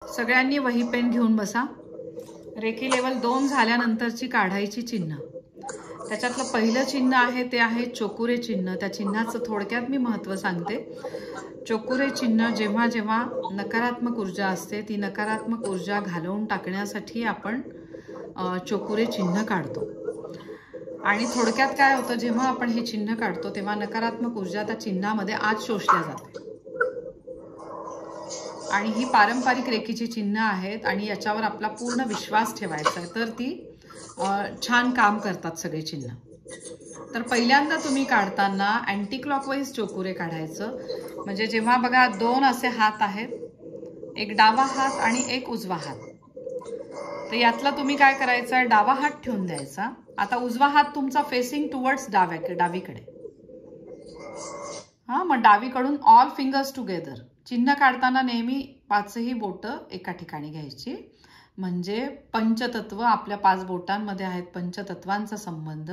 सगळ्यांनी वही पेन घेऊन बसा। रेकी लेवल 2 झाल्यानंतरची काढायची चिन्ह। त्याच्यातलं पहिलं चिन्ह आहे ते आहे चोकुरे चिन्ह। त्या चिन्हाचं थोडक्यात मी महत्त्व सांगते। चोकुरे चिन्ह जेव्हा जेव्हा नकारात्मक ऊर्जा असते ती नकारात्मक ऊर्जा घालवून टाकण्यासाठी आपण चोकुरे चिन्ह काढतो। आणि थोडक्यात काय होतं, जेव्हा आपण हे चिन्ह काढतो तेव्हा नकारात्मक ऊर्जा त्या चिन्हामध्ये आत शोषल्या जाते। आणि ही पारंपरिक रेकीची चिन्ह आहेत आणि याच्यावर आपला पूर्ण विश्वास ठेवायचा आहे, तर ती छान काम करतात सगळे चिन्ह। तर पहिल्यांदा तुम्ही काढताना अँटी क्लॉकवाईज चोकुरे काढायचं। म्हणजे जेव्हा बघा 2 असे हात आहेत, एक डावा हात आणि एक उजवा हात, तर यातला तुम्ही काय करायचं, डावा हात ठेवून द्यायचा। आता उजवा हात तुमचा फेसिंग टुवर्ड्स डावीकडे। मग डावीकडून ऑल फिंगर्स टुगेदर। चिन्ह काढताना नेहमी 5ही बोटं एका ठिकाणी घ्यायची। म्हणजे पंचतत्व आपल्या 5 बोटांमध्ये आहेत, पंचतत्वांचा संबंध,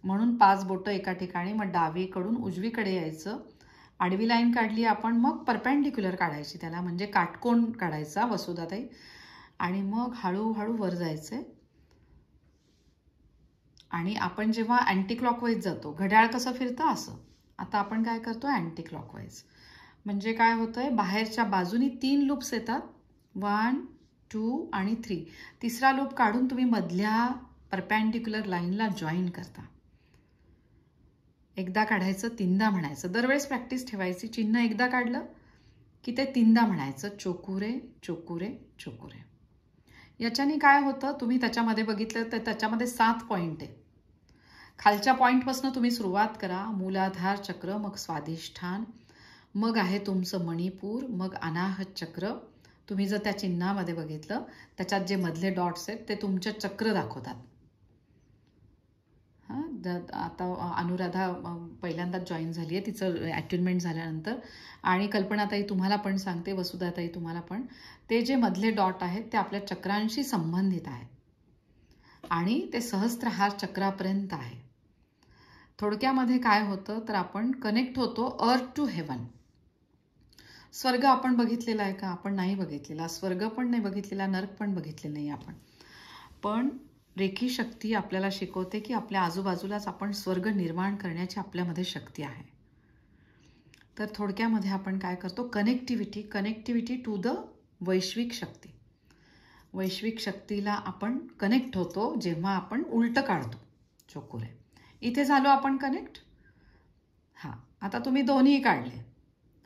म्हणून 5 बोटं एका ठिकाणी। मग डावीकडून उजवीकडे यायचं, आडवी लाईन काढली आपण, मग परपेंडिक्युलर काढायची त्याला, म्हणजे काटकोन काढायचा वसुधाताई, आणि मग हळूहळू वर जायचे। आणि आपण जेव्हा अँटी क्लॉकवाईज जातो, घड्याळ कसं फिरतं असं, आता आपण काय करतो अँटी क्लॉकवाईज। म्हणजे काय होतंय, बाहेरच्या बाजूनी 3 लूप्स येतात, 1, 2 आणि 3। तिसरा लूप काढून तुम्ही मधल्या परपेंडिक्युलर लाईनला जॉईन करता। एकदा काढायचं, 3दा म्हणायचं, दरवेळेस प्रॅक्टिस ठेवायची। चिन्ह एकदा काढलं की ते 3दा म्हणायचं, चोकुरे चोकुरे चोकुरे। याच्याने काय होतं, तुम्ही त्याच्यामध्ये बघितलं तर त्याच्यामध्ये 7 पॉइंट आहे। खालच्या पॉइंटपासून तुम्ही सुरुवात करा, मूलाधार चक्र, मग स्वाधिष्ठान, मग आहे तुमचं मणिपूर, मग अनाहत चक्र। तुम्ही जर त्या चिन्हामध्ये बघितलं, त्याच्यात जे मधले डॉट्स आहेत ते तुमचे चक्र दाखवतात। आता अनुराधा पहिल्यांदाच जॉईन झाली आहे, तिचं अट्युनमेंट झाल्यानंतर। आणि कल्पनाताई तुम्हाला पण सांगते, वसुधाताई तुम्हाला पण, ते जे मधले डॉट आहेत ते आपल्या चक्रांशी संबंधित आहेत आणि ते सहस्त्रहार चक्रापर्यंत आहे। थोडक्यामध्ये काय होतं, तर आपण कनेक्ट होतो अर्थ टू हेवन। स्वर्ग आपण बघितलेला आहे का? आपण नाही बघितलेला। स्वर्ग पण नाही बघितलेला, नरक पण बघितलेला नाही आपण। पण रेखी शक्ती आपल्याला शिकवते की आपल्या आजूबाजूलाच आपण स्वर्ग निर्माण करण्याची आपल्यामध्ये शक्ती आहे। तर थोडक्यामध्ये आपण काय करतो, कनेक्टिव्हिटी टू द वैश्विक शक्ती। वैश्विक शक्तीला आपण कनेक्ट होतो जेव्हा आपण उलटं काढतो चोकुरे। इथे झालो आपण कनेक्ट। आता तुम्ही दोन्ही काढले,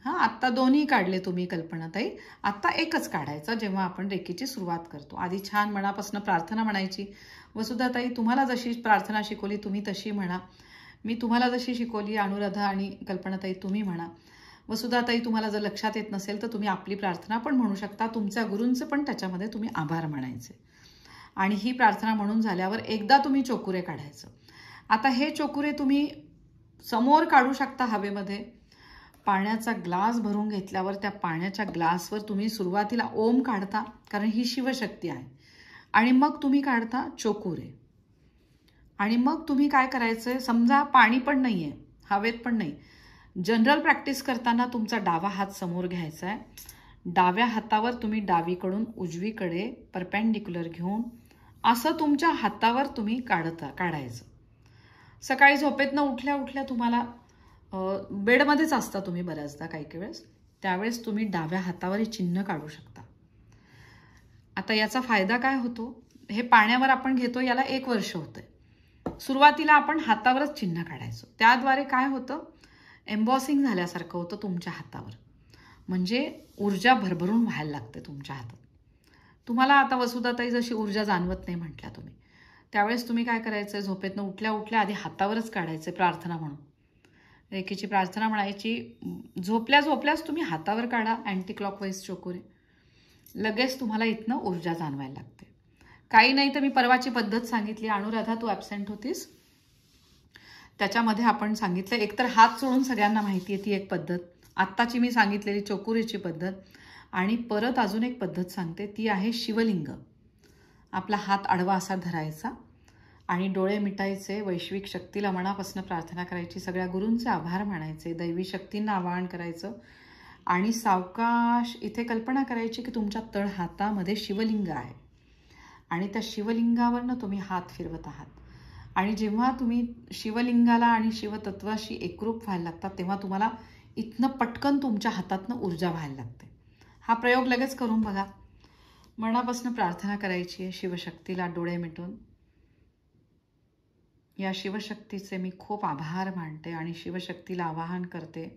आत्ता दोन्ही काढले तुम्ही कल्पनाताई। आत्ता एकच काढायचं जेव्हा आपण रेकीची सुरुवात करतो। आधी छान मनापासून प्रार्थना म्हणायची। वसुधाताई तुम्हाला जशी प्रार्थना शिकवली तुम्ही तशी म्हणा, मी तुम्हाला जशी शिकवली अनुराधा आणि कल्पनाताई तुम्ही म्हणा। वसुधाताई तुम्हाला जर लक्षात येत नसेल तर तुम्ही आपली प्रार्थना पण म्हणू शकता, तुमच्या गुरूंचे पण त्याच्यामध्ये तुम्ही आभार म्हणायचे। आणि ही प्रार्थना म्हणून झाल्यावर एकदा तुम्ही चोकुरे काढायचं। आता हे चोकुरे तुम्ही समोर काढू शकता हवेमध्ये। पाण्याचा ग्लास भरून घेतल्यावर त्या पाण्याच्या ग्लासवर तुम्ही सुरुवातीला ओम काढता, कारण ही शिवशक्ती आहे, आणि मग तुम्ही काढता चोकुरे। आणि मग तुम्ही काय करायचंय, समजा पाणी पण नाहीये, हवेत पण नाही, जनरल प्रॅक्टिस करताना तुमचा डावा हात समोर घ्यायचा आहे। डाव्या हातावर तुम्ही डावीकडून उजवीकडे परपेंडिक्युलर घेऊन असं तुमच्या हातावर तुम्ही काढायचं। सकाळी झोपेतनं उठल्या उठल्या तुम्हाला बेडमध्येच असता तुम्ही बऱ्याचदा काही वेळेस, त्यावेळेस तुम्ही डाव्या हातावर हे चिन्ह काढू शकता। आता याचा फायदा काय होतो, हे पाण्यावर आपण घेतो, याला 1 वर्ष होतंय। सुरुवातीला आपण हातावरच चिन्ह काढायचो, त्याद्वारे काय होतं, एम्बॉसिंग झाल्यासारखं होतं तुमच्या हातावर, म्हणजे ऊर्जा भरभरून व्हायला लागते तुमच्या हातात। तुम्हाला आता वसुधाताई जशी ऊर्जा जाणवत नाही म्हटल्या तुम्ही, त्यावेळेस तुम्ही काय करायचं, झोपेतनं उठल्या उठल्या आधी हातावरच काढायचे, प्रार्थना म्हणून रेकीची प्रार्थना म्हणायची। झोपल्याच तुम्ही हातावर काढा अँटी क्लॉकवाईज चोकुरे, लगेच तुम्हाला इथनं ऊर्जा जाणवायला लागते। काही नाही तर मी परवाची पद्धत सांगितली, अनुराधा तू ॲब्सेंट होतीस, त्याच्यामध्ये आपण सांगितलं, एकतर हात सोडून सगळ्यांना माहिती आहे ती एक पद्धत, आत्ताची मी सांगितलेली चोकुरेची पद्धत, आणि परत अजून एक पद्धत सांगते, ती आहे शिवलिंग। आपला हात आडवा असा धरायचा आणि डोळे मिटायचे, वैश्विक शक्तीला मनापासून प्रार्थना करायची, सगळ्या गुरूंचे आभार मानायचे, दैवी शक्तींना आवाहन करायचं आणि सावकाश इथे कल्पना करायची की तुमच्या तळ हातामध्ये शिवलिंग आहे आणि त्या शिवलिंगावरनं तुम्ही हात फिरवत आहात. आणि जेव्हा तुम्ही शिवलिंगाला आणि शिवतत्वाशी एकरूप व्हायला लागतात तेव्हा तुम्हाला इथनं पटकन तुमच्या हातातनं ऊर्जा व्हायला लागते. हा प्रयोग लगेच करून बघा. मनापासून प्रार्थना करायची आहे शिवशक्तीला डोळे मिटून. या शिवशक्तीचे मी खूप आभार मानते आणि शिवशक्तीला आवाहन करते,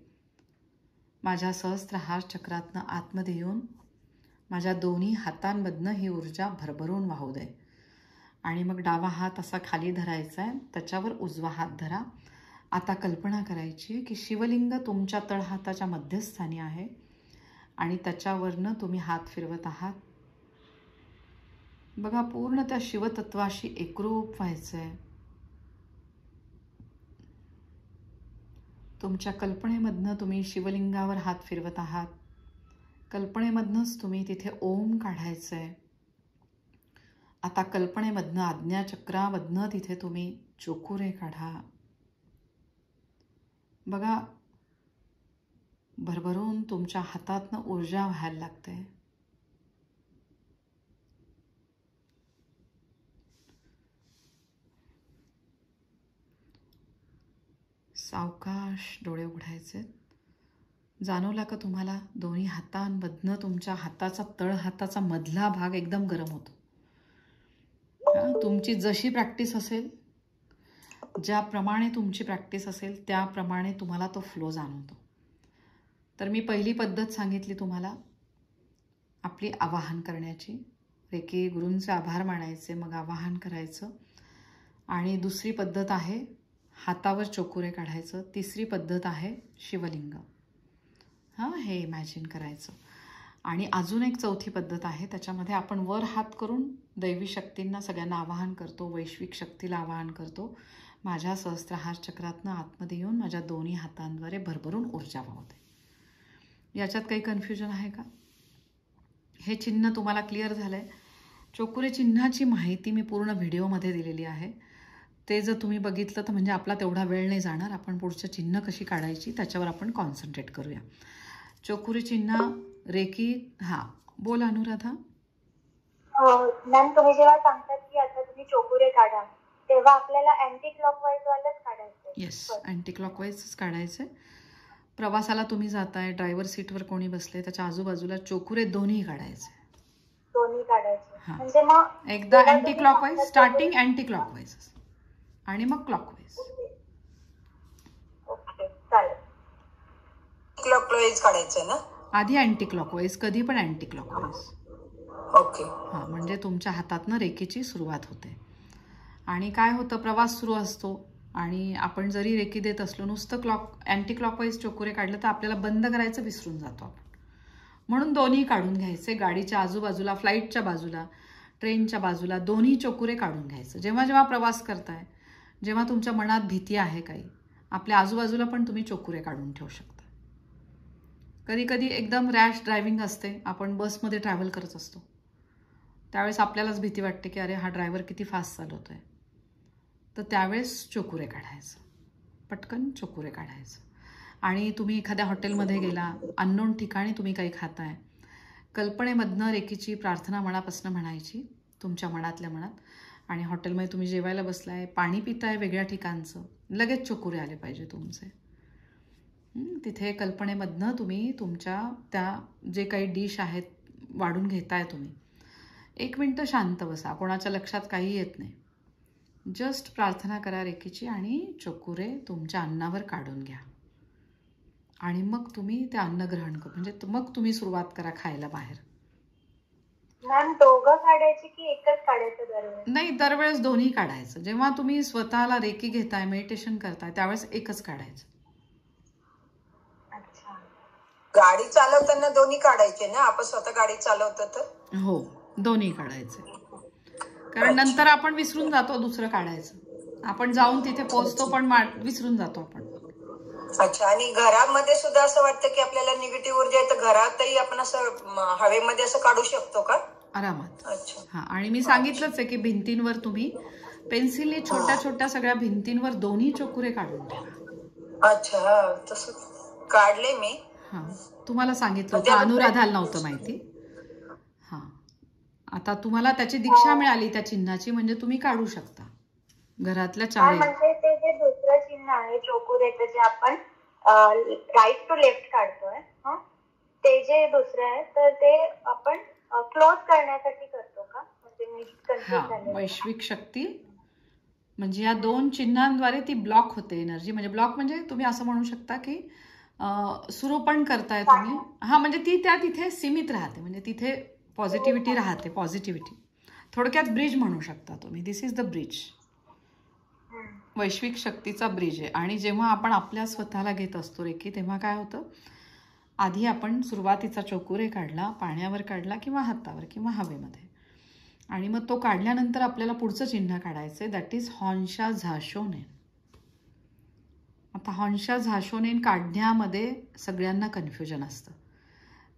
माझ्या सहस्त्रहार चक्रातनं आतमध्ये येऊन माझ्या दोन्ही हातांमधनं ही ऊर्जा भरभरून वाहू दे. आणि मग डावा हात असा खाली धरायचा आहे, त्याच्यावर उजवा हात धरा. आता कल्पना करायची की शिवलिंग तुमच्या तळहाताच्या मध्यस्थानी आहे आणि त्याच्यावरनं तुम्ही हात फिरवत आहात. बघा, पूर्ण त्या शिवतत्वाशी एकरूप व्हायचं आहे. तुमच्या कल्पनेमधनं तुम्ही शिवलिंगावर हात फिरवत आहात. कल्पनेमधनंच तुम्ही तिथे ओम काढायचं आहे. आता कल्पनेमधनं आज्ञाचक्रामधनं तिथे तुम्ही चोकुरे काढा. बघा, भरभरून तुमच्या हातातनं ऊर्जा व्हायला लागते. सावकाश डोळे उघडायचे. जाणवला का तुम्हाला दोन्ही हातांमधनं तुमच्या हाताचा तळ हाताचा मधला भाग एकदम गरम होतो. तुमची जशी प्रॅक्टिस असेल, ज्याप्रमाणे तुमची प्रॅक्टिस असेल त्याप्रमाणे तुम्हाला तो फ्लो जाणवतो. तर मी पहिली पद्धत सांगितली तुम्हाला आपली आवाहन करण्याची. रेकी गुरूंचे आभार मानायचे, मग आवाहन करायचं. आणि दुसरी पद्धत आहे हातावर चोकुरे काढायचं. तिसरी पद्धत आहे शिवलिंग, हे इमॅजिन करायचं. आणि अजून एक चौथी पद्धत आहे, त्याच्यामध्ये आपण वर हात करून दैवी शक्तींना सगळ्यांना आवाहन करतो, वैश्विक शक्तीला आवाहन करतो. माझ्या सहस्त्रहार चक्रातनं आतमध्ये येऊन माझ्या दोन्ही हातांद्वारे भरभरून ऊर्जा वाहते. याच्यात काही कन्फ्युजन आहे का? हे चिन्ह तुम्हाला क्लिअर झालंय? चोकुरे चिन्हाची माहिती मी पूर्ण व्हिडिओमध्ये दिलेली आहे. ते जर तुम्ही बघितलं तर म्हणजे आपला तेवढा वेळ नाही जाणार. आपण पुढचं चिन्ह कशी काढायची त्याच्यावर आपण कॉन्सन्ट्रेट करूया. चोकुरे चिन्ह रेकी. बोल अनुराधा. मॅम, तुम्ही जेव्हा सांगतात की आता तुम्ही चोकुरे काढा, तेव्हा आपल्याला अँटी क्लॉकवाईज वालच काढायचं? येस, अँटी क्लॉकवाईजच काढायचं. प्रवासाला तुम्ही जाताय, ड्रायव्हर सीटवर कोणी बसले, त्याच्या आजूबाजूला चोकुरे दोन्ही काढायचे. दोन्ही काढायचे म्हणजे मग एकदा anti clockwise, starting anti clockwise आणि मग क्लॉकवाईज. ओके, चालेल. क्लॉकवाईज काढायचं ना? आधी अँटी क्लॉकवाईज, कधी पण अँटी क्लॉकवाईज. ओके. म्हणजे तुमच्या हातातनं रेकीची सुरुवात होते. आणि काय होतं, प्रवास सुरू असतो आणि आपण जरी रेकी देत असलो, नुसतं अँटी क्लॉकवाईज चोकुरे काढलं तर आपल्याला बंद करायचं विसरून जातो आपण. म्हणून दोन्ही काढून घ्यायचे. गाडीच्या आजूबाजूला, फ्लाईटच्या बाजूला, ट्रेनच्या बाजूला दोन्ही चोकुरे काढून घ्यायचं. जेव्हा जेव्हा प्रवास करताय, जेव्हा तुमच्या मनात भीती आहे काही, आपल्या आजूबाजूला पण तुम्ही चोकुरे काढून ठेवू शकता. कधी कधी एकदम रॅश ड्रायव्हिंग असते, आपण बसमध्ये ट्रॅव्हल करत असतो, त्यावेळेस आपल्यालाच भीती वाटते की अरे हा ड्रायव्हर किती फास्ट चालवतोय. तर त्यावेळेस चोकुरे काढायचं, पटकन चोकुरे काढायचं. आणि तुम्ही एखाद्या हॉटेलमध्ये गेला, अननोन ठिकाणी तुम्ही काही खाताय, कल्पनेमधनं रेकीची प्रार्थना मनापासून म्हणायची, तुमच्या मनातल्या मनात. आणि हॉटेलमध्ये तुम्ही जेवायला बसलाय, पाणी पिताय वेगळ्या ठिकाणचं, लगेच चोकुरे आले पाहिजे तुमचे. तिथे कल्पनेमधनं तुम्ही तुमच्या त्या जे काही डिश आहेत वाढून घेताय तुम्ही, 1 मिनिटं शांत बसा, कोणाच्या लक्षात काही येत नाही. जस्ट प्रार्थना करा रेकीची आणि चोकुरे तुमच्या अन्नावर काढून घ्या. आणि मग तुम्ही ते अन्न ग्रहण करा, म्हणजे मग तुम्ही सुरुवात करा खायला बाहेर. मॅम, दोघं काढायचे की एकच काढायचं दरवेळेस? नाही, दरवेळेस दोन्ही काढायचं. जेव्हा तुम्ही स्वतःला रेकी घेताय, मेडिटेशन करताय, त्यावेळेस एकच काढायचं. अच्छा. गाडी चालवताना दोन्ही काढायचे ना? आपण स्वतः गाडी चालवतो तर? हो, दोन्ही काढायचे. कारण नंतर आपण विसरून जातो दुसरं काढायचं. आपण जाऊन तिथे पोहोचतो पण विसरून जातो आपण. अच्छा. आणि घरामध्ये सुद्धा असं वाटतं की आपल्याला निगेटिव्ह ऊर्जा आहे, तर घरातही आपण असं हवेमध्ये असं काढू शकतो का? आरामात. अच्छा. आणि मी सांगितलंच आहे की भिंतींवर तुम्ही पेन्सिलने छोट्या छोट्या सगळ्या भिंतींवर दोन्ही चोकुरे काढून ठेवा. अच्छा, तसं काढले मी. हां, तुम्हाला सांगितलं होतं, अनुराधाला नव्हतं माहिती. हां, आता तुम्हाला त्याची दीक्षा मिळाली त्या चिन्हाची, म्हणजे तुम्ही काढू शकता घरातल्या चारही. म्हणजे ते जे दुसरं चिन्ह आहे चोकुरेचं, जे आपण राईट टू लेफ्ट काढतोय, ते जे दुसरं आहे तर ते आपण क्लोज करण्यासाठी करतो का? म्हणजे मी कन्फ्युज झाले. वैश्विक शक्ती म्हणजे या 2 चिन्हांद्वारे ती ब्लॉक होते एनर्जी. म्हणजे ब्लॉक म्हणजे तुम्ही असं म्हणू शकता की सुरू पण करताय तुम्ही. हां, म्हणजे ती त्या तिथे सीमित राहते, म्हणजे तिथे पॉझिटिव्हिटी राहते. पॉझिटिव्हिटी थोडक्यात ब्रिज म्हणू शकता तुम्ही. दिस इज द ब्रिज. वैश्विक शक्तीचा ब्रिज आहे. आणि जेव्हा आपण आपल्या स्वतःला घेत असतो रेकी, तेव्हा काय होतं, आधी आपण सुरुवातीचा चोकुरे काढला, पाण्यावर काढला किंवा हातावर किंवा हवेमध्ये, आणि मग तो काढल्यानंतर आपल्याला पुढचं चिन्ह काढायचं आहे, दॅट इज हॉन्शा झाशोनेन. आता हॉन्शा झाशोनेन काढण्यामध्ये सगळ्यांना कन्फ्युजन असतं,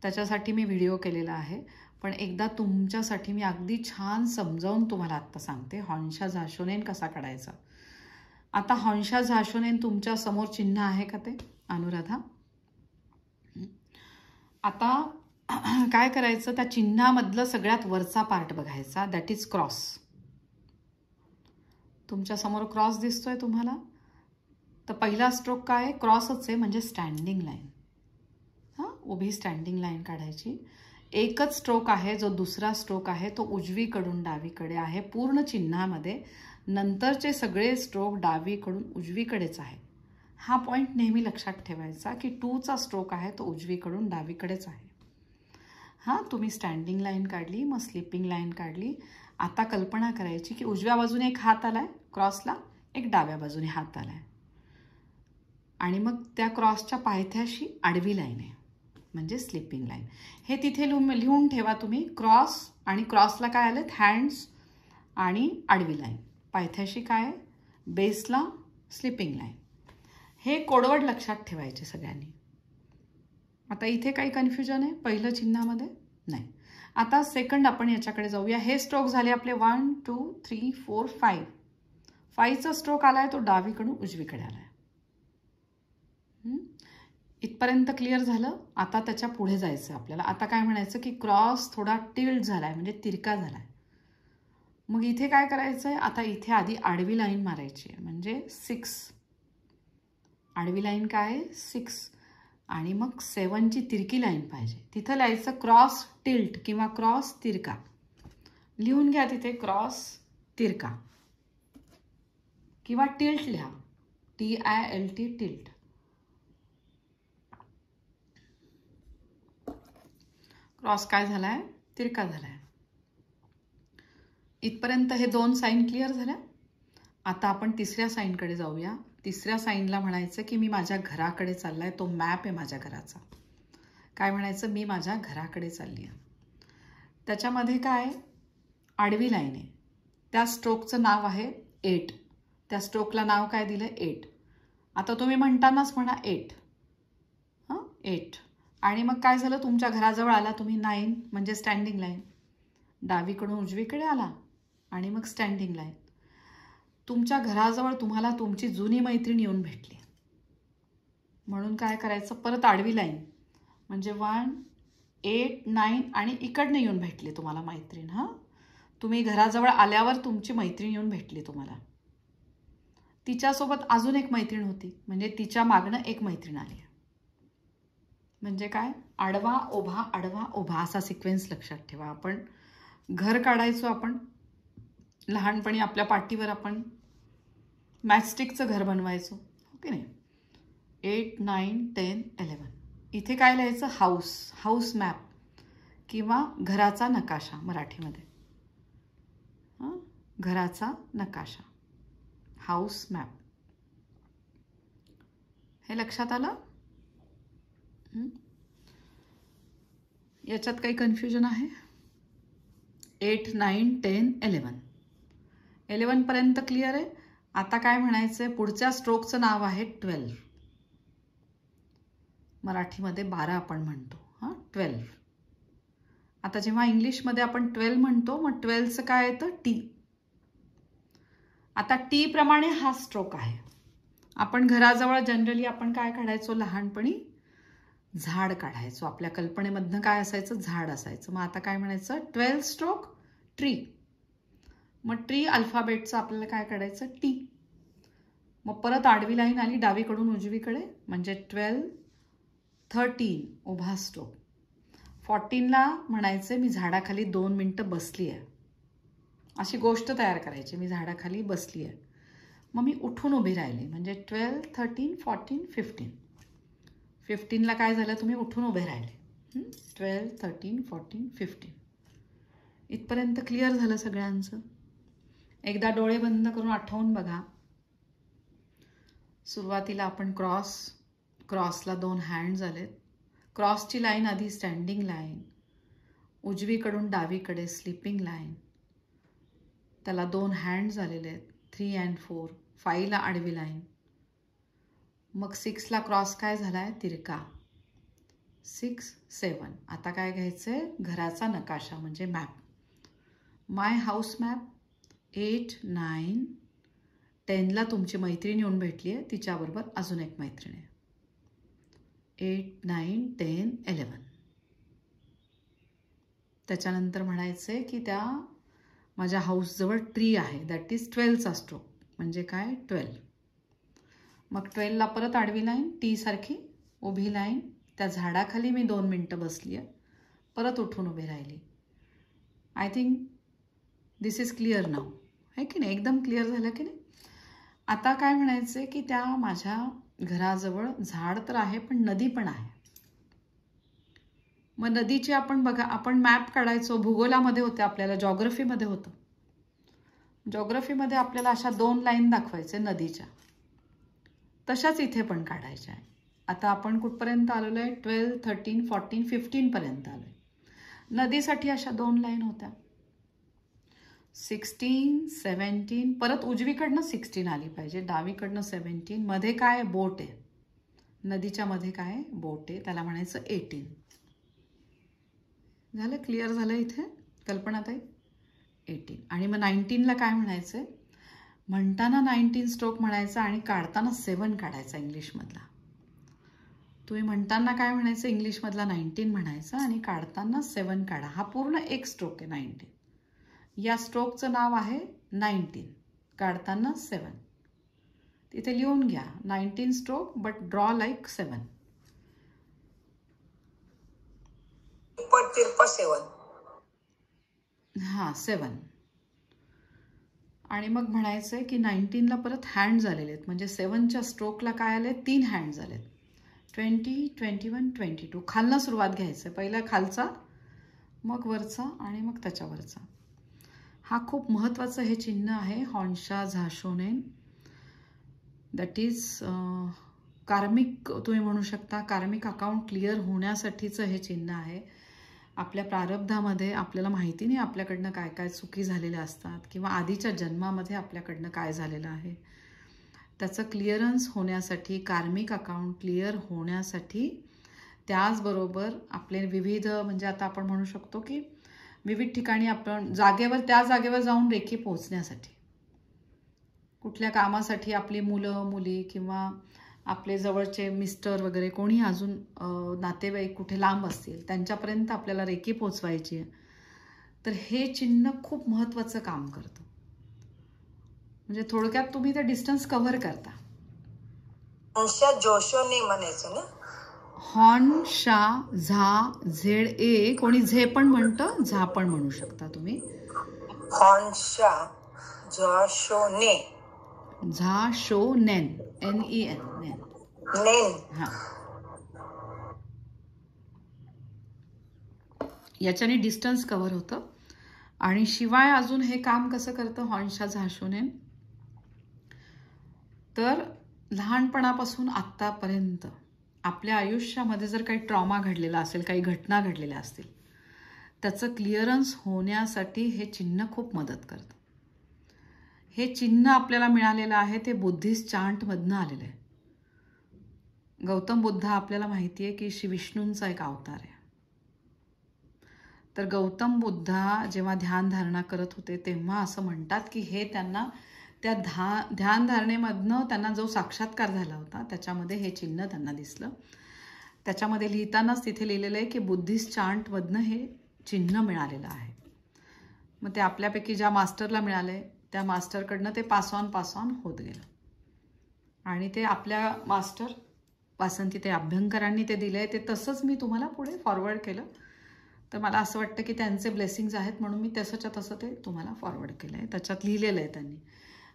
त्याच्यासाठी मी व्हिडिओ केलेला आहे. पण एकदा तुमच्यासाठी मी अगदी छान समजावून तुम्हाला आत्ता सांगते हॉन्शा झाशोनेन कसा काढायचा. आता हॉन्शा झाशोनेन तुमच्या समोर चिन्ह आहे का ते, अनुराधा? आता काय करायचं, त्या चिन्हामधलं सगळ्यात वरचा पार्ट बघायचा, दॅट इज क्रॉस. तुमच्या समोर क्रॉस दिसतोय तुम्हाला, तर पहिला स्ट्रोक काय आहे, क्रॉसच आहे, म्हणजे स्टँडिंग लाईन. हां, उभी स्टँडिंग लाईन काढायची. एकच स्ट्रोक आहे, जो दुसरा स्ट्रोक आहे तो उजवीकडून डावीकडे आहे पूर्ण चिन्हामध्ये. नंतरचे सगळे स्ट्रोक डावीकडून उजवीकडेच आहे. हा पॉईंट नेहमी लक्षात ठेवायचा की 2चा स्ट्रोक आहे तो उजवीकडून डावीकडेच आहे. हां, तुम्ही स्टँडिंग लाईन काढली, मग स्लिपिंग लाईन काढली. आता कल्पना करायची की उजव्या बाजूने एक हात आलाय क्रॉसला, एक डाव्या बाजूने हात आलाय, आणि मग त्या क्रॉसच्या पायथ्याशी आडवी लाईन आहे, म्हणजे स्लिपिंग लाईन. हे तिथे लिहून ठेवा तुम्ही. क्रॉस आणि क्रॉसला काय आलेत, हँड्स आणि आडवी लाईन. पायथ्याशी काय, बेसला स्लिपिंग लाईन. हे कोडवर्ड लक्षात ठेवायचे सगळ्यांनी. आता इथे काही कन्फ्युजन आहे पहिलं चिन्हामध्ये? नाही. आता सेकंड आपण याच्याकडे जाऊया. हे स्ट्रोक झाले आपले 1 2 3 4 5. 5चा स्ट्रोक आलाय तो डावीकडून उजवीकडे आलाय. इथपर्यंत क्लिअर झालं. आता त्याच्या पुढे जायचं आपल्याला. आता काय म्हणायचं की क्रॉस थोडा टिल्ट झालाय, म्हणजे तिरका झालाय. मग इथे काय करायचंय, आता इथे आधी आडवी लाईन मारायची आहे, म्हणजे 6. आडवी लाईन काय आहे, 6. आणि मग 7ची तिरकी लाईन पाहिजे. तिथं लिहायचं क्रॉस टिल्ट किंवा क्रॉस तिरका. लिहून घ्या तिथे क्रॉस तिरका किंवा टिल्ट लिहा, TILT टिल्ट. क्रॉस काय झालाय, तिरका झालाय. इथपर्यंत हे 2 साईन क्लिअर झाल्या. आता आपण तिसऱ्या साईनकडे जाऊया. तिसऱ्या साईनला म्हणायचं की मी माझ्या घराकडे चाललाय. तो मॅप आहे माझ्या घराचा. काय म्हणायचं, मी माझ्या घराकडे चालली आहे. त्याच्यामध्ये काय, आडवी लाईन आहे. त्या स्ट्रोकचं नाव आहे 8. त्या स्ट्रोकला नाव काय दिलं, 8. आता तुम्ही म्हणतानाच म्हणा 8. 8. आणि मग काय झालं, तुमच्या घराजवळ आला तुम्ही 9, म्हणजे स्टँडिंग लाईन. डावीकडून उजवीकडे आला आणि मग स्टँडिंग लाईन. तुमच्या घराजवळ तुम्हाला तुमची जुनी मैत्रीण येऊन भेटली, म्हणून काय करायचं, परत आडवी लाईन, म्हणजे 1 8 9 आणि इकडनं येऊन भेटली तुम्हाला मैत्रीण. हां, तुम्ही घराजवळ आल्यावर तुमची मैत्रीण येऊन भेटली तुम्हाला. तिच्यासोबत अजून एक मैत्रीण होती, म्हणजे तिच्या मागणं एक मैत्रीण आली. म्हणजे काय, आडवा उभा आडवा उभा असा सिक्वेन्स लक्षात ठेवा. आपण घर काढायचो, आपण लहानपणी आपल्या पाटीवर आपण मॅचस्टिकचं घर बनवायचो, ओके नाही. 8 9 10 11. इथे काय लिहायचं, हाऊस, हाऊस मॅप किंवा घराचा नकाशा मराठीमध्ये. घराचा नकाशा, हाऊस मॅप. हे लक्षात आलं? याच्यात काही कन्फ्युजन आहे? 8 9 10 11. 11 पर्यंत क्लिअर आहे. आता काय म्हणायचंय, पुढच्या स्ट्रोकचं नाव आहे 12. मराठीमध्ये 12 आपण म्हणतो. 12. आता जेव्हा इंग्लिशमध्ये आपण 12 म्हणतो, मग 12चं काय येतं, T. आता T प्रमाणे हा स्ट्रोक आहे. आपण घराजवळ जनरली आपण काय काढायचो लहानपणी, झाड काढायचो. आपल्या कल्पनेमधनं काय असायचं? झाड असायचं. मग आता काय म्हणायचं? 12 स्ट्रोक ट्री. मग ट्री अल्फाबेटचं आपल्याला काय काढायचं? टी. मग परत आडवी लाईन आली डावीकडून उजवीकडे, म्हणजे 12 13 उभा स्ट्रोक. 14ला म्हणायचे मी झाडाखाली 2 मिनटं बसली आहे. अशी गोष्ट तयार करायची, मी झाडाखाली बसली आहे. मग मी उठून उभी राहिली, म्हणजे 12 13 14 15. 15ला काय झालं? तुम्ही उठून उभे राहिले. 12 13 14 15. इथपर्यंत क्लिअर झालं सगळ्यांचं? एकदा डोळे बंद करून आठवून बघा. सुरुवातीला आपण क्रॉसला 2 हँड आलेत. क्रॉसची लाईन आधी स्टँडिंग लाईन, उजवीकडून डावीकडे स्लीपिंग लाईन, त्याला 2 हँड झालेले आहेत 3 and 4. 5ला आडवी लाईन. मग 6ला क्रॉस काय झालाय? तिरका. 6 7. आता काय घ्यायचंय? घराचा नकाशा म्हणजे मॅप. माय हाऊस मॅप. 8 9 10ला तुमची मैत्रीण येऊन भेटली आहे, तिच्याबरोबर अजून एक मैत्रीण आहे. 8 9 10 11. त्याच्यानंतर म्हणायचंय की त्या माझ्या हाऊसजवळ ट्री आहे, दॅट इज 12चा स्ट्रोक, म्हणजे काय? 12. मग 12ला परत आडवी लाईन, टी सारखी उभी लाईन. त्या झाडाखाली मी 2 मिनटं बसली आहे, परत उठून उभी राहिली. I think this is clear now, आहे की नाही? एकदम क्लिअर झालं की नाही? आता काय म्हणायचं की त्या माझ्या घराजवळ झाड तर आहे, पण नदी पण आहे. मग नदीची आपण बघा, आपण मॅप काढायचो, भूगोलामध्ये होते, आपल्याला जॉग्रफीमध्ये होतं. जॉग्रफीमध्ये आपल्याला अशा 2 लाईन दाखवायचे नदीच्या, तशाच इथे पण काढायच्या आहे. आता आपण कुठपर्यंत आलेलो आहे? 12 13 14 15 पर्यंत आलोय. नदीसाठी अशा 2 लाईन होत्या. 16 17, परत उजवीकडनं 16 आली पाहिजे, डावीकडनं 17. मध्ये काय? बोट आहे. नदीच्या मध्ये काय? बोट आहे, त्याला म्हणायचं 18. झालं? क्लिअर झालं इथे कल्पनाताई? 18. आणि मग 19ला काय म्हणायचंय? म्हणताना 19 स्ट्रोक म्हणायचा आणि काढताना 7 काढायचा इंग्लिशमधला. तुम्ही म्हणताना काय म्हणायचं? इंग्लिशमधला 19 म्हणायचा आणि काढताना 7 काढा. हा पूर्ण एक स्ट्रोक आहे 19. या स्ट्रोकचं नाव आहे 19, काढताना 7. तिथे लिहून घ्या 19 स्ट्रोक, बट ड्रॉ लाईक 7. तिरपा 7. हां 7. आणि मग म्हणायचंय की 19ला परत हँड झालेले आहेत, म्हणजे 7च्या स्ट्रोकला काय आले? 3 हँड झालेत. 20 21 22. खालनं सुरुवात घ्यायचं, पहिला खालचा, मग वरचा आणि मग त्याच्यावरचा. हा खूप महत्त्वाचं हे चिन्ह आहे, हॉन्शा झाशोनेन. दॅट इज कार्मिक, तुम्ही म्हणू शकता कार्मिक अकाउंट क्लिअर होण्यासाठीचं हे चिन्ह आहे. आपल्या प्रारब्धामध्ये आपल्याला माहिती नाही आपल्याकडनं काय काय चुकी झालेल्या असतात, किंवा आधीच्या जन्मामध्ये आपल्याकडनं काय झालेलं आहे, त्याचं क्लिअरन्स होण्यासाठी, कार्मिक अकाउंट क्लिअर होण्यासाठी, त्याचबरोबर आपले विविध, म्हणजे आता आपण म्हणू शकतो की विविध ठिकाणी आपण त्या जागेवर जाऊन रेखी पोहोचण्यासाठी, कुठल्या कामासाठी आपली मुलं मुली किंवा आपले जवळचे मिस्टर वगैरे कोणी अजून नातेवाईक कुठे लांब असतील, त्यांच्यापर्यंत आपल्याला रेखी पोचवायची आहे, तर हे चिन्ह खूप महत्त्वाचं काम करतं. म्हणजे थोडक्यात तुम्ही ते डिस्टन्स कव्हर करता. हॉन्शा जोशोने म्हणायचं ना? हॉन शा झा झेड ए, कोणी झे पण म्हणतं, झा पण म्हणू शकता तुम्ही. हॉन्शा झाशोने, झा शो नेन, NEN, नेन. नेन. हा, याच्याने डिस्टन्स कव्हर होतं. आणि शिवाय अजून हे काम कसं करतं हॉन्शा झाशोनेन? तर लहानपणापासून आत्तापर्यंत आपल्या आयुष्यामध्ये जर काही ट्रॉमा घडलेला असेल, काही घटना घडलेल्या असतील, त्याचं क्लिअरन्स होण्यासाठी हे चिन्ह खूप मदत करतं. हे चिन्ह आपल्याला मिळालेलं आहे ते बुद्धिस्ट चांटमधनं आलेलं आहे. गौतम बुद्ध आपल्याला माहिती आहे की श्री विष्णूंचा एक अवतार आहे. तर गौतम बुद्धा जेव्हा ध्यानधारणा करत होते तेव्हा असं म्हणतात की हे त्यांना त्या ध्यानधारणेमधनं त्यांना जो साक्षात्कार झाला होता त्याच्यामध्ये हे चिन्ह त्यांना दिसलं. त्याच्यामध्ये लिहितानाच तिथे लिहिलेलं आहे की बुद्धिस्ट चांटमधनं हे चिन्ह मिळालेलं आहे. मग ते आपल्यापैकी ज्या मास्टरला मिळाले त्या मास्टरकडनं ते पास ऑन होत गेलं आणि ते आपल्या मास्टर वासंती ते अभ्यंकरांनी ते दिलं आहे ते तसंच मी तुम्हाला पुढे फॉरवर्ड केलं. तर मला असं वाटतं की त्यांचे ब्लेसिंग्ज आहेत म्हणून मी तसंच्या तसं ते तुम्हाला फॉरवर्ड केलं आहे. त्याच्यात लिहिलेलं आहे त्यांनी.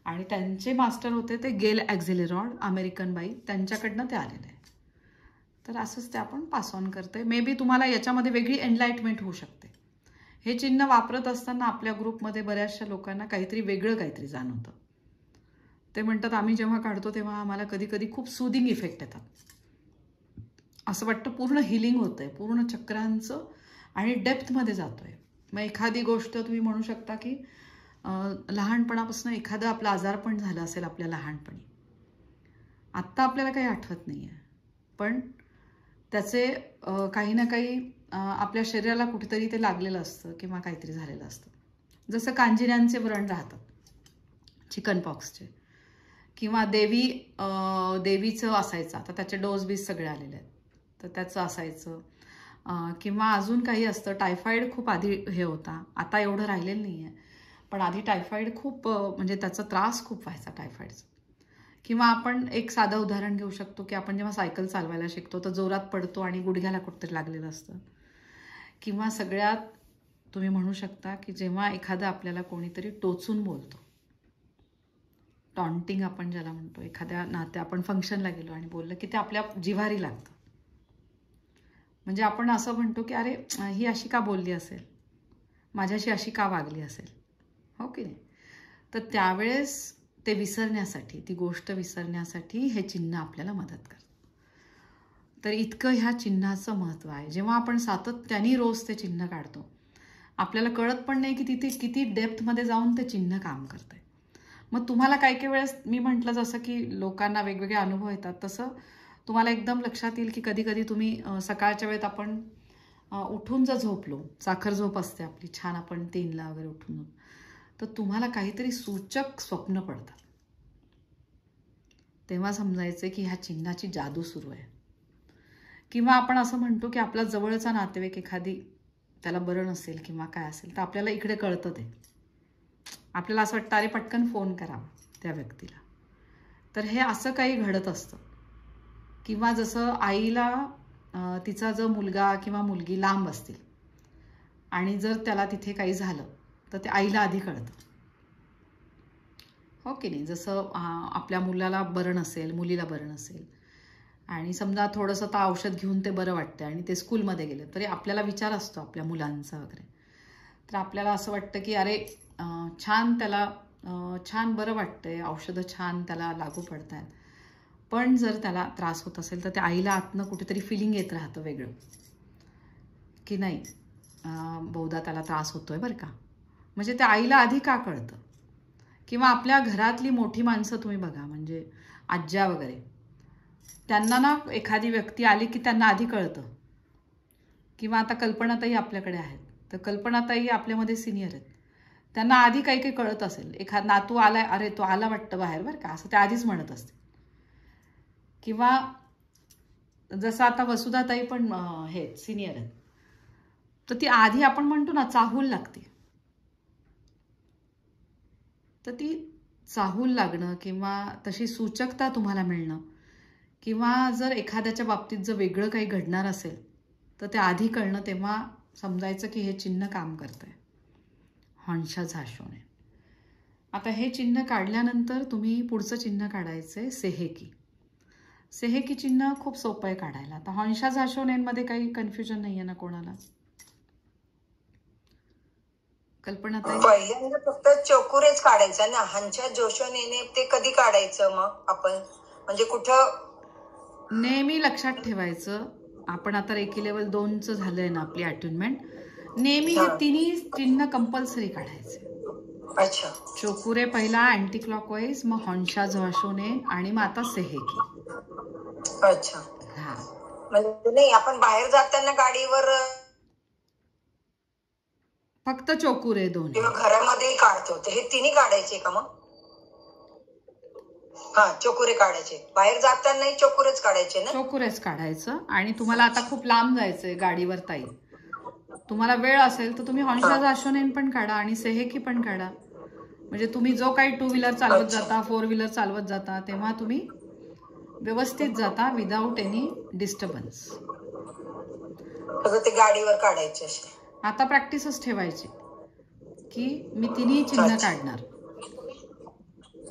आणि त्यांचे मास्टर होते ते गेल ॲक्झिलेरॉड, अमेरिकन बाई, त्यांच्याकडनं ते आलेलं आहे. तर असंच ते आपण पास ऑन करतोय. मे बी तुम्हाला याच्यामध्ये वेगळी एनलाइटमेंट होऊ शकते. हे चिन्ह वापरत असताना आपल्या ग्रुपमध्ये बऱ्याचशा लोकांना काहीतरी वेगळं काहीतरी जाणवतं. ते म्हणतात आम्ही जेव्हा काढतो तेव्हा आम्हाला कधी कधी खूप सूदिंग इफेक्ट येतात. असं वाटतं पूर्ण हिलिंग होतंय, पूर्ण चक्रांचं आणि डेप्थमध्ये जातोय. मग एखादी गोष्ट तुम्ही म्हणू शकता की लहानपणापासून एखादं आपलं आजारपण झालं असेल आपल्या लहानपणी. आत्ता आपल्याला काही आठवत नाही आहे, पण त्याचे काही ना काही आपल्या शरीराला कुठेतरी ते लागलेलं असतं किंवा काहीतरी झालेलं असतं. जसं कांजिण्यांचे व्रण राहतात, चिकन पॉक्सचे, किंवा देवीचं असायचं. आता त्याचे डोस बीस सगळे आलेले आहेत तर त्याचं असायचं. किंवा अजून काही असतं. टायफॉईड खूप आधी हे होता, आता एवढं राहिलेलं नाही आहे, पण आधी टायफॉईड खूप म्हणजे त्याचा त्रास खूप व्हायचा टायफॉईडचा. किंवा आपण एक साधं उदाहरण घेऊ शकतो की आपण जेव्हा सायकल चालवायला शिकतो तर जोरात पडतो आणि गुडघ्याला कुठतरी लागलेलं असतं. किंवा सगळ्यात तुम्ही म्हणू शकता की जेव्हा एखादं आपल्याला कोणीतरी टोचून बोलतो, टॉन्टिंग आपण ज्याला म्हणतो, एखाद्या नात्या आपण फंक्शनला गेलो आणि बोललं की ते आपल्या जिव्हारी लागतं. म्हणजे आपण असं म्हणतो की अरे ही अशी का बोलली असेल, माझ्याशी अशी का वागली असेल, हो की नाही. तर त्यावेळेस ते विसरण्यासाठी, ती गोष्ट विसरण्यासाठी हे चिन्ह आपल्याला मदत करतं. तर इतकं ह्या चिन्हाचं महत्त्व आहे. जेव्हा आपण सातत्याने रोज ते चिन्ह काढतो आपल्याला कळत पण नाही की तिथे किती डेप्थमध्ये जाऊन ते चिन्ह काम करतंय. मग तुम्हाला काही वेळेस मी म्हटलं जसं की लोकांना वेगवेगळे अनुभव येतात, तसं तुम्हाला एकदम लक्षात येईल की कधी कधी तुम्ही सकाळच्या वेळेत आपण उठून जर झोपलो, साखर झोप असते आपली छान, आपण 3ला वगैरे उठून, तर तुम्हाला काहीतरी सूचक स्वप्न पडतात. तेव्हा समजायचं की ह्या चिन्हाची जादू सुरू आहे. किंवा आपण असं म्हणतो की आपला जवळचा नातेवाईक एखादी त्याला बरं नसेल किंवा काय असेल तर आपल्याला इकडे कळतं ते. आपल्याला असं वाटतं अरे पटकन फोन करावा त्या व्यक्तीला. तर हे असं काही घडत असतं. किंवा जसं आईला तिचा जो मुलगा किंवा मुलगी लांब असतील आणि जर त्याला तिथे काही झालं तर ते आईला आधी कळतं, हो की नाही. जसं आपल्या मुलाला बरं नसेल, मुलीला बरं नसेल आणि समजा थोडंसं तर औषध घेऊन ते बरं वाटतं आणि ते स्कूलमध्ये गेलं तरी आपल्याला विचार असतो आपल्या मुलांचा वगैरे. तर आपल्याला असं वाटतं की अरे छान त्याला छान बरं वाटतंय, औषधं छान त्याला लागू पडत आहेत. पण जर त्याला त्रास होत असेल तर त्या आईला आतनं कुठेतरी फिलिंग येत राहतं वेगळं की नाही बहुधा त्याला त्रास होतोय बरं का. म्हणजे त्या आईला आधी का कळतं. किंवा आपल्या घरातली मोठी माणसं तुम्ही बघा, म्हणजे आज्या वगैरे, त्यांना ना एखादी व्यक्ती आली की त्यांना आधी कळतं. किंवा आता कल्पनाताई आपल्याकडे आहेत, तर कल्पनाताई आपल्यामध्ये सिनियर आहेत, त्यांना आधी काही काही कळत असेल. एखादा नातू आलाय, अरे तो आला वाटतं बाहेर बरं का, असं ते आधीच म्हणत असते. किंवा जसं आता वसुधाताई पण हे सिनियर आहेत, तर ती आधी आपण म्हणतो ना चाहूल लागते, तर ती चाहूल लागणं किंवा तशी सूचकता तुम्हाला मिळणं, किंवा जर एखाद्याच्या बाबतीत जर वेगळं काही घडणार असेल तर ते आधी कळणं, तेव्हा समजायचं की हे चिन्ह काम करतंय. हॉन्शा झाशोने. आता हे चिन्ह काढल्यानंतर तुम्ही पुढचं चिन्ह काढायचंय सेहेकी. सेहेकी चिन्ह खूप सोपं आहे काढायला. आता हॉन्शा झाशोनेमध्ये काही कन्फ्युजन नाहीये ना कोणाला. कल्पना पहिल्यांदा फक्त चोकुरेच काढायचं ना, हंशा जोशोनेने ते कधी काढायचं मग आपण, म्हणजे कुठं नेहमी लक्षात ठेवायचं. आपण आता रेकी लेवल 2चं झालंय ना आपली अटेनमेंट, नेहमी हे तिन्ही चिन्ह कंपल्सरी काढायचे. अच्छा, चोकुरे पहिला अँटी क्लॉकवाईज, मग हॉन्शा झाशोने आणि मग आता सेहेकी. अच्छा. हा, म्हणजे नाही आपण बाहेर जाताना गाडीवर फक्त चोकुरे 2 किंवा घरामध्ये काढतो, तर हे तिन्ही काढायचे का मग? हा, चोकुरे काढायचे. बाहेर जातानाही चोकुरेच काढायचे ना? चोकुरेच काढायचं. आणि तुम्हाला आता खूप लांब जायचंय गाडीवर ताई, तुम्हाला वेळ असेल तर तुम्ही हॉन्शाज आशोनेन पण काढा आणि सेहेकी पण काढा. म्हणजे तुम्ही जो काही 2 व्हीलर चालवत जाता, 4 व्हीलर चालवत जाता, तेव्हा तुम्ही व्यवस्थित जाता विदाऊट एनी डिस्टर्बन्स. ते गाडीवर काढायचे असे. आता प्रॅक्टिसच ठेवायची की मी तिन्ही चिन्ह काढणार.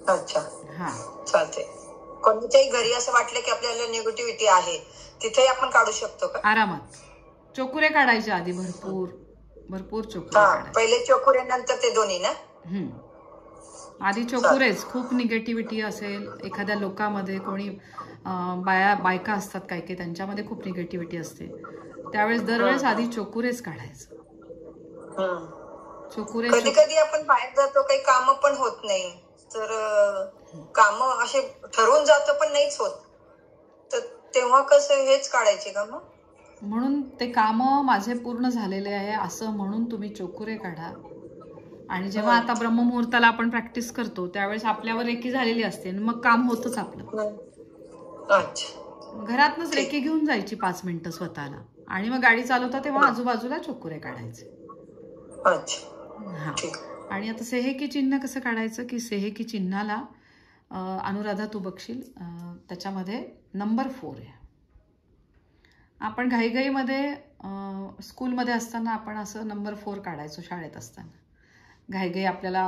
अच्छा, हा, चालते. कोणत्याही घरी असं वाटलं की आपल्याला निगेटिव्हिटी आहे, तिथे आपण काढू शकतो का? आरामात. चोकुरे काढायचे आधी, भरपूर भरपूर चोकुरे काढायचे. पहिले चोकुरे नंतर ते दोन्ही ना? आधी चोकुरेच. खूप निगेटिव्हिटी असेल एखाद्या लोकांमध्ये, कोणी बायका असतात काही काही, त्यांच्यामध्ये खूप निगेटिव्हिटी असते, त्यावेळेस दरवेळेस आधी चोकुरेच काढायचं. चोकुरे. कधी कधी आपण बाहेर जातो, काही काम पण होत नाही, तर काम असे ठरवून जातो पण नाहीच होत, तर तेव्हा कसं हेच काढायचे का मग? म्हणून ते काम माझे पूर्ण झालेले आहे असं म्हणून तुम्ही चोकुरे काढा. आणि जेव्हा आता ब्रह्ममुहूर्ताला आपण प्रॅक्टिस करतो त्यावेळेस आपल्यावर रेकी झालेली असते, मग काम होतच आपलं. घरातनच रेकी घेऊन जायची 5 मिनिटं स्वतःला, आणि मग गाडी चालवता तेव्हा आजूबाजूला चोकुरे काढायचे. हा. आणि आता सेहेकी चिन्ह कसं काढायचं की सेहेकी चिन्हाला अनुराधा तू बघशील त्याच्यामध्ये नंबर 4 आहे. आपण घाईघाईमध्ये स्कूलमध्ये असताना आपण असं नंबर 4 काढायचो. शाळेत असताना घाईघाई आपल्याला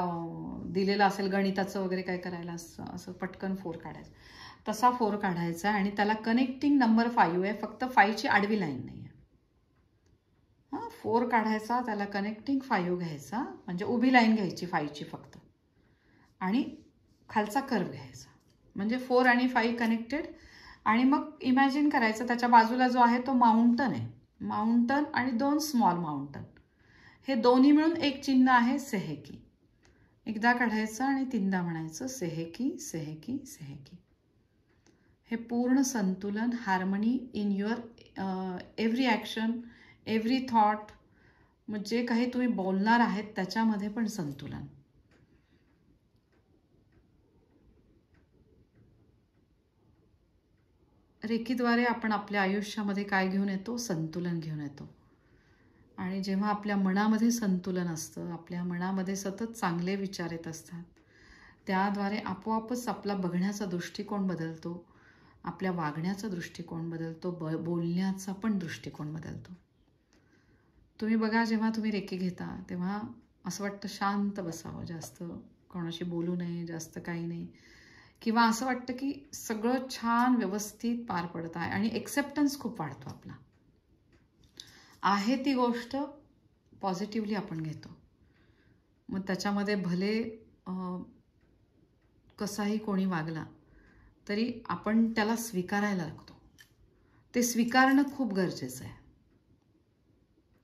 दिलेलं असेल गणिताचं वगैरे काय करायला, असं पटकन 4 काढायचं. तसा 4 काढायचा आणि त्याला कनेक्टिंग नंबर 5 आहे, फक्त 5ची आडवी लाईन नाही आहे. 4 काढायचा, त्याला कनेक्टिंग 5 घ्यायचा, म्हणजे उभी लाईन घ्यायची 5ची फक्त, आणि खालचा कर्व घ्यायचा, म्हणजे 4 आणि 5 कनेक्टेड. आणि मग इमॅजिन करायचं त्याच्या बाजूला जो आहे तो माउंटन आहे, माउंटन आणि 2 स्मॉल माउंटन, हे दोन्ही मिळून एक चिन्ह आहे सेहेकी. एकदा काढायचं आणि 3दा म्हणायचं सेहेकी सेहेकी सेहेकी. हे पूर्ण संतुलन, harmony in your every action, every thought, म्हणजे काही तुम्ही बोलणार आहेत त्याच्यामध्ये पण संतुलन. रेकीद्वारे आपण आपल्या आयुष्यामध्ये काय घेऊन येतो? संतुलन घेऊन येतो. आणि जेव्हा आपल्या मनामध्ये संतुलन असतं, आपल्या मनामध्ये सतत चांगले विचार येत असतात, त्याद्वारे आपोआपच आपला बघण्याचा दृष्टिकोन बदलतो, आपल्या वागण्याचा दृष्टिकोन बदलतो, बोलण्याचा पण दृष्टिकोन बदलतो. तुम्ही बघा, जेव्हा तुम्ही रेकी घेता तेव्हा असं वाटतं शांत बसावं, जास्त कोणाशी बोलू नये, जास्त काही नाही, किंवा असं वाटतं की सगळं छान व्यवस्थित पार पडत आहे आणि एक्सेप्टन्स खूप वाढतो आपला. आहे ती गोष्ट पॉझिटिव्हली आपण घेतो, मग त्याच्यामध्ये भले कसाही कोणी वागला तरी आपण त्याला स्वीकारायला लागतो. ते स्वीकारणं खूप गरजेचं आहे.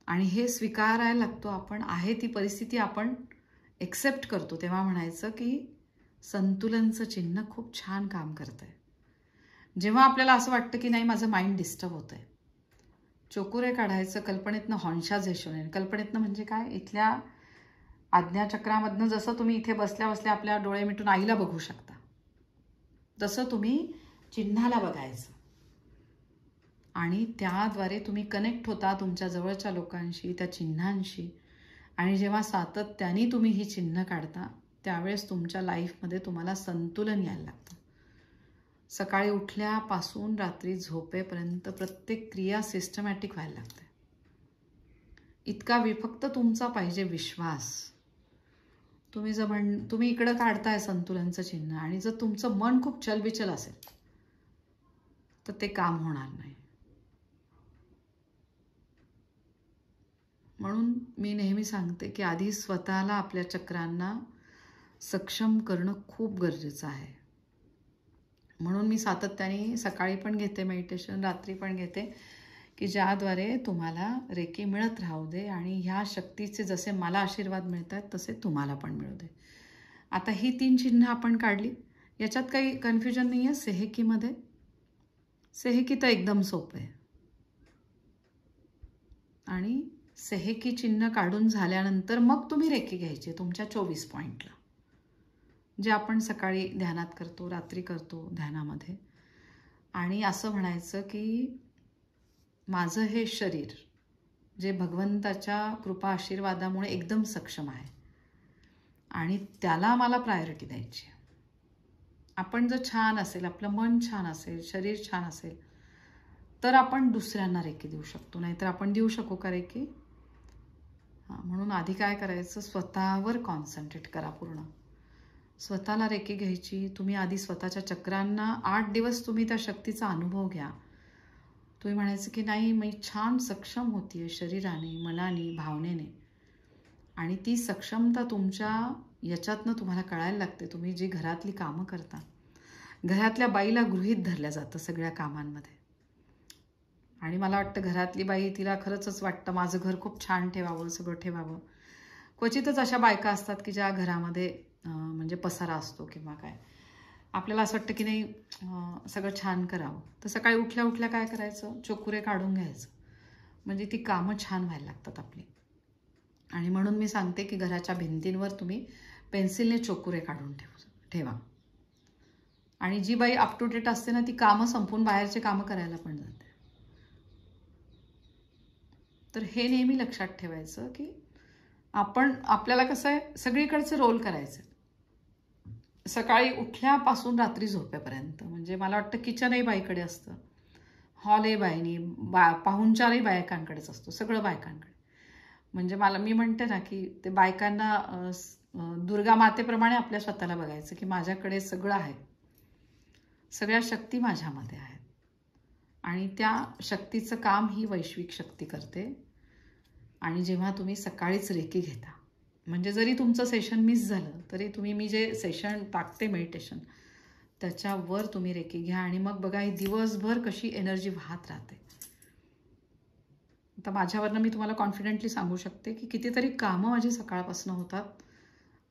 आणि हे स्वीकारायला लागतो आपण, आहे ती परिस्थिती आपण एक्सेप्ट करतो, तेव्हा म्हणायचं की संतुलनचं चिन्ह खूप छान काम करतंय. जेव्हा आपल्याला असं वाटतं की नाही माझं माइंड डिस्टर्ब होतंय, चोकुरे काढायचं, कल्पनेतनं हॉन्शाज येशोने. कल्पनेतनं म्हणजे काय? इथल्या आज्ञाचक्रामधनं जसं तुम्ही इथे बसल्या बसल्या आपल्या डोळे मिटून आईला बघू शकता, तसं तुम्ही चिन्हाला बघायचं आणि त्याद्वारे तुम्ही कनेक्ट होता तुमच्या जवळच्या लोकांशी, त्या चिन्हांशी. आणि जेव्हा सातत्याने तुम्ही ही चिन्ह काढता त्यावेळेस तुमच्या लाईफमध्ये तुम्हाला संतुलन यायला लागतं. सकाळी उठल्यापासून रात्री झोपेपर्यंत प्रत्येक क्रिया सिस्टमॅटिक व्हायला लागते. इतका फक्त तुमचा पाहिजे विश्वास. तुम्ही तुम्ही इकडं काढताय संतुलनचं चिन्ह, आणि जर तुमचं मन खूप चलबिचल असेल तर ते काम होणार नाही. म्हणून मी नेहमी सांगते की आधी स्वतःला, आपल्या चक्रांना सक्षम करणं खूप गरजेचं आहे. म्हणून मी सातत्याने सकाळी पण घेते मेडिटेशन, रात्री पण घेते, की ज्याद्वारे तुम्हाला रेकी मिळत राहू दे आणि ह्या शक्तीचे जसे मला आशीर्वाद मिळत आहेत तसे तुम्हाला पण मिळू दे. आता ही 3 चिन्ह आपण काढली, याच्यात काही कन्फ्युजन नाही आहे. सेहेकीमध्ये, सेहेकी तर एकदम सोपं आहे. आणि सेहेकी चिन्ह काढून झाल्यानंतर मग तुम्ही रेकी घ्यायची तुमच्या 24 पॉईंटला. जे आपण सकाळी ध्यानात करतो, रात्री करतो ध्यानामध्ये, आणि असं म्हणायचं की माझं हे शरीर जे भगवंताच्या कृपा आशीर्वादामुळे एकदम सक्षम आहे आणि त्याला मला प्रायोरिटी द्यायची. आपण जर छान असेल, आपलं मन छान असेल, शरीर छान असेल, तर आपण दुसऱ्यांना रेकी देऊ शकतो. नाहीतर आपण देऊ शकू का रेकी? म्हणून आधी काय करायचं, स्वतःवर कॉन्सन्ट्रेट करा. पूर्ण स्वतःला रेकी घ्यायची. तुम्ही आधी स्वतःच्या चक्रांना 8 दिवस तुम्ही त्या शक्तीचा अनुभव घ्या. तुम्ही म्हणायचं की नाही, मी छान सक्षम होतीये शरीराने, मनाने, भावनेने. आणि ती सक्षमता तुमच्या याच्यातनं तुम्हाला कळायला लागते. तुम्ही जी घरातली कामं करता, घरातल्या बाईला गृहीत धरल्या जातं सगळ्या कामांमध्ये. आणि मला वाटतं घरातली बाई, तिला खरंच वाटतं माझं घर खूप छान ठेवावं, सगळं ठेवावं. क्वचितच अशा बायका असतात की ज्या घरामध्ये म्हणजे पसारा असतो किंवा काय, आपल्याला असं वाटतं की नाही सगळं छान करावं. तर सकाळी उठल्या उठल्या काय करायचं, चोकुरे काढून घ्यायचं. म्हणजे ती कामं छान व्हायला लागतात आपली. आणि म्हणून मी सांगते की घराच्या भिंतींवर तुम्ही पेन्सिलने चोकुरे काढून ठेवा. आणि जी बाई अप टू डेट असते ना, ती कामं संपून बाहेरचे कामं करायला पण जाते. तर हे नेहमी लक्षात ठेवायचं की आपल्याला कसं आहे, सगळीकडचे रोल करायचे. सकाळी उठल्यापासून रात्री झोपेपर्यंत. म्हणजे मला वाटतं किचनही बाईकडे असतं, हॉलही बाईनी, पाहुणचारही बायकांकडेच असतो, सगळं बायकांकडे. म्हणजे मी म्हणते ना की ते बायकांना दुर्गा मातेप्रमाणे आपल्या स्वतःला बघायचं की माझ्याकडे सगळं आहे, सगळ्या शक्ती माझ्यामध्ये आहेत. आणि त्या शक्तीचं काम ही वैश्विक शक्ती करते. आणि जेव्हा तुम्ही सकाळीच रेकी घेता, म्हणजे जरी तुमचं सेशन मिस झालं तरी तुम्ही, मी जे सेशन टाकते मेडिटेशन, त्याच्यावर तुम्ही रेकी घ्या आणि मग बघा ही दिवसभर कशी एनर्जी वाहत राहते. तर माझ्यावरनं मी तुम्हाला कॉन्फिडेंटली सांगू शकते की कितीतरी कामं माझी सकाळपासून होतात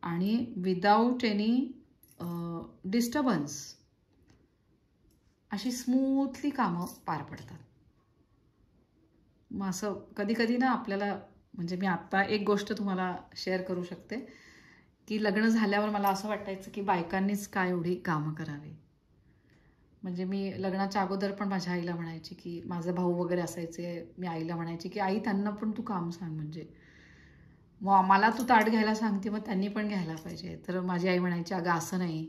आणि विदाऊट एनी डिस्टर्बन्स अशी स्मूथली कामं पार पडतात. मग असं कधी कधी ना आपल्याला, म्हणजे मी आत्ता एक गोष्ट तुम्हाला शेअर करू शकते की लग्न झाल्यावर मला असं वाटायचं की बायकांनीच काय एवढी कामं करावी. म्हणजे मी लग्नाच्या अगोदर पण माझ्या आईला म्हणायची की, माझे भाऊ वगैरे असायचे, मी आईला म्हणायची की आई त्यांना पण तू काम सांग, म्हणजे मग मला तू ताट घ्यायला सांगते मग त्यांनी पण घ्यायला पाहिजे. तर माझी आई म्हणायची अगं असं नाही.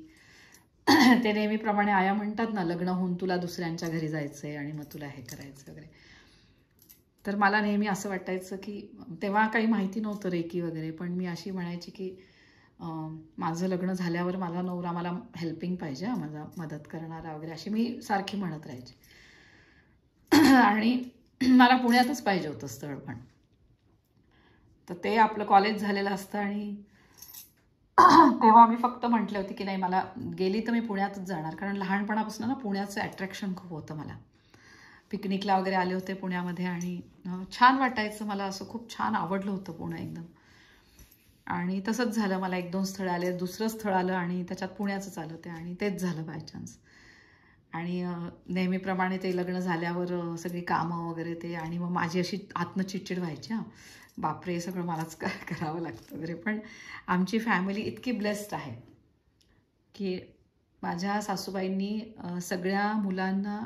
ते नेहमीप्रमाणे आया म्हणतात ना, लग्न होऊन तुला दुसऱ्यांच्या घरी जायचंय आणि मग तुला हे करायचं वगैरे. तर मला नेहमी असं वाटायचं की, तेव्हा काही माहिती नव्हतं रेकी वगैरे, पण मी अशी म्हणायची की माझं लग्न झाल्यावर मला नवरा मला हेल्पिंग पाहिजे, माझा मदत करणारा वगैरे, अशी मी सारखी म्हणत राहायची. आणि मला पुण्यातच पाहिजे होतं स्थळ पण. तर ते आपलं कॉलेज झालेलं असतं आणि तेव्हा मी फक्त म्हटले होते की नाही, मला गेली तर मी पुण्यातच जाणार. कारण लहानपणापासून ना पुण्याचं अट्रॅक्शन खूप होतं मला. पिकनिकला वगैरे आले होते पुण्यामध्ये आणि छान वाटायचं मला, असं खूप छान आवडलं होतं पुणे एकदम. आणि तसंच झालं, मला 1-2 स्थळं आले, दुसरं स्थळ आलं आणि त्याच्यात पुण्याचंच आलं ते, आणि तेच झालं बाय चान्स. आणि नेहमीप्रमाणे ते लग्न झाल्यावर सगळी कामं वगैरे ते, आणि मग माझी अशी आतनं चिडचिड व्हायची, बापरे सगळं मलाच करावं लागतं वगैरे. पण आमची फॅमिली इतकी ब्लेस्ड आहे की माझ्या सासूबाईंनी सगळ्या मुलांना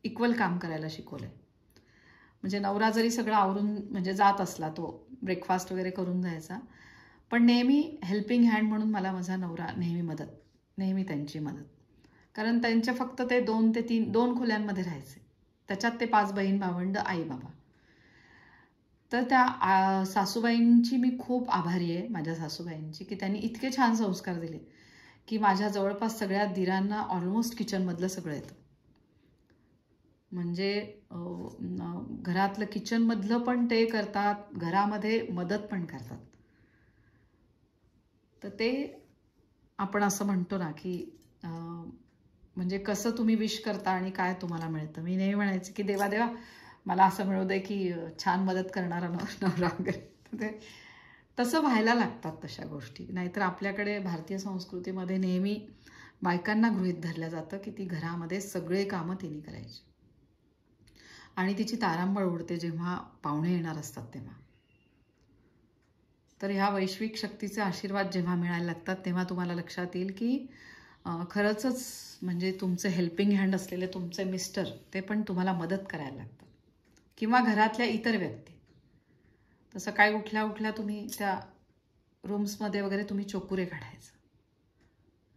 इक्वल काम करायला शिकवलं आहे. म्हणजे नवरा जरी सगळं आवरून म्हणजे जात असला, तो ब्रेकफास्ट वगैरे करून जायचा, पण नेहमी हेल्पिंग हँड म्हणून मला माझा नवरा नेहमी त्यांची मदत. कारण त्यांच्या फक्त ते 2 ते 2 खोल्यांमध्ये राहायचे, त्याच्यात ते 5 बहीण भावंड, आई बाबा. तर त्या सासूबाईंची मी खूप आभारी आहे, माझ्या सासूबाईंची, की त्यांनी इतके छान संस्कार दिले की माझ्या जवळपास सगळ्या दिरांना ऑलमोस्ट किचनमधलं सगळं येतं. म्हणजे घरातलं किचनमधलं पण ते करतात, घरामध्ये मदत पण करतात. तर ते आपण असं म्हणतो ना की म्हणजे कसं तुम्ही विश करता आणि काय तुम्हाला मिळतं. मी नेहमी म्हणायचे की देवा मला असं मिळू दे की छान मदत करणारा नवरा वगैरे. ते तसं व्हायला लागतात तशा गोष्टी. नाहीतर आपल्याकडे भारतीय संस्कृतीमध्ये नेहमी बायकांना गृहीत धरलं जातं की ती घरामध्ये सगळे कामं तिने करायची, आणि तिची तारांबळ उडते जेव्हा पाहुणे येणार असतात तेव्हा. तर ह्या वैश्विक शक्तीचे आशीर्वाद जेव्हा मिळायला लागतात तेव्हा तुम्हाला लक्षात येईल की खरंच म्हणजे तुमचे हेल्पिंग हँड असलेले तुमचे मिस्टर ते पण तुम्हाला मदत करायला लागतात, किंवा घरातल्या इतर व्यक्ती. तर सकाळी उठल्या उठल्या तुम्ही त्या रूम्समध्ये वगैरे तुम्ही चोकुरे काढायचं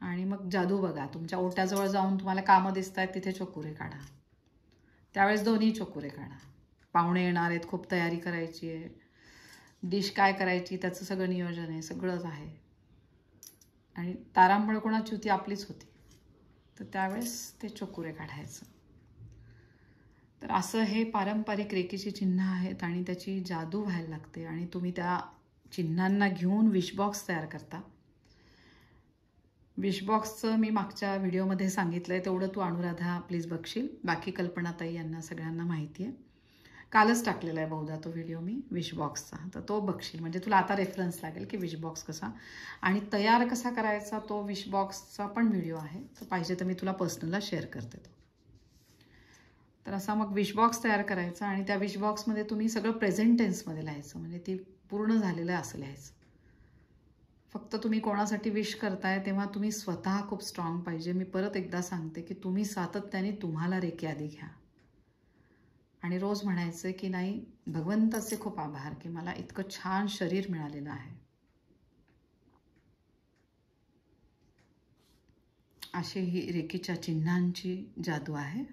आणि मग जादू बघा. तुमच्या ओट्याजवळ जाऊन तुम्हाला कामं दिसत आहेत तिथे चोकुरे काढा. त्यावेळेस दोन्ही चोकुरे काढा. पाहुणे येणार आहेत, खूप तयारी करायची आहे, डिश काय करायची त्याचं सगळं नियोजन आहे, सगळंच आहे. आणि तारांबळ कोणाची होती? आपलीच होती. तर त्यावेळेस ते चोकुरे काढायचं. तर असं हे पारंपरिक रेकीची चिन्ह आहेत आणि त्याची जादू व्हायला लागते. आणि तुम्ही त्या चिन्हांना घेऊन विशबॉक्स तयार करता. विशबॉक्सचं मी मागच्या व्हिडिओमध्ये सांगितलं आहे, तेवढं तू अनुराधा प्लीज बघशील. बाकी कल्पनाताई यांना सगळ्यांना माहिती आहे. कालच टाकलेला आहे बहुधा तो व्हिडिओ मी विशबॉक्सचा, तर तो बघशील म्हणजे तुला आता रेफरन्स लागेल की विशबॉक्स कसा आणि तयार कसा करायचा. तो विशबॉक्सचा पण व्हिडिओ आहे, तर पाहिजे तर मी तुला पर्सनलला शेअर करते तो. तर असा मग विशबॉक्स तयार करायचा आणि त्या विशबॉक्समध्ये तुम्ही सगळं प्रेझेंट टेन्समध्ये लिहायचं, म्हणजे ती पूर्ण झालेलं असं लिहायचं. फक्त तुम्ही कोणासाठी विश करताय तेव्हा तुम्ही स्वतः खूप स्ट्रॉंग पाहिजे. मी परत एकदा सांगते की तुम्ही सातत्याने तुम्हाला रेकी आधी घ्या आणि रोज म्हणायचं की नाही, भगवंताचे खूप आभार की मला इतकं छान शरीर मिळालेलं आहे. अशी ही रेकीच्या चिन्हांची जादू आहे.